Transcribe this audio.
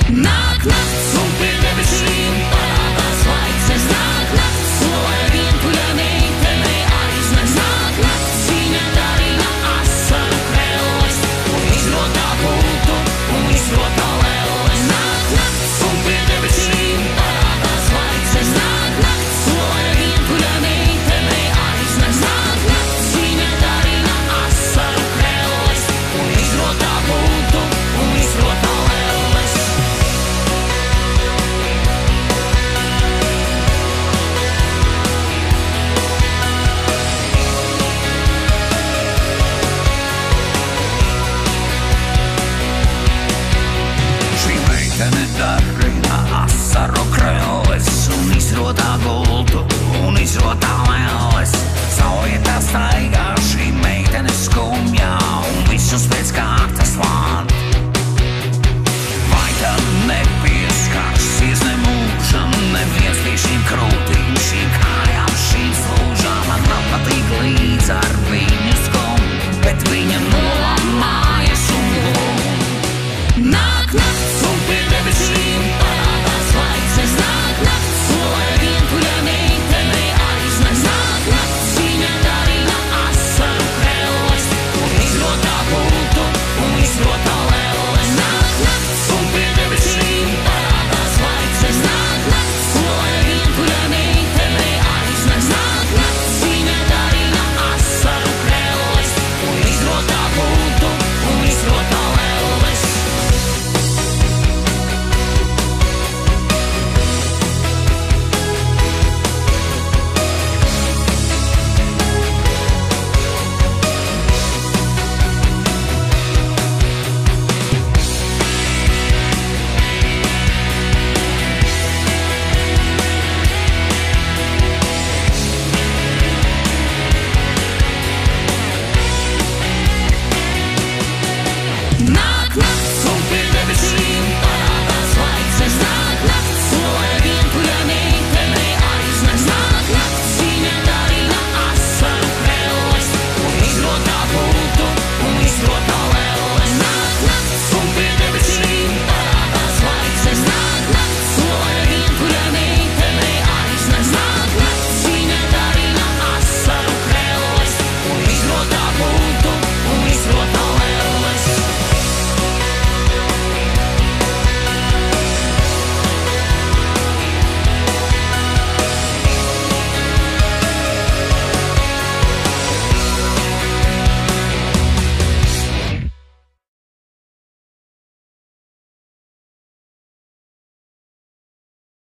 Nāk nakts un pie debesīm parādās zvaigznes. Nāk nakts, lai vientuļa meitene aiznes. Nāk nakts, viņa darina asaru krelles un izrotā pultu un izrotā lelles. Nāk nakts un pie debesīm parādās zvaigznes. Nāk nakts, lai vientuļa meitene aiznes. Nāk nakts, viņa darina asaru krelles un izrotā pultu un izrotā lelles. Šī meitene darina asaru krelles un izrotā gultu un izrotā lelles. Sauja tā staigā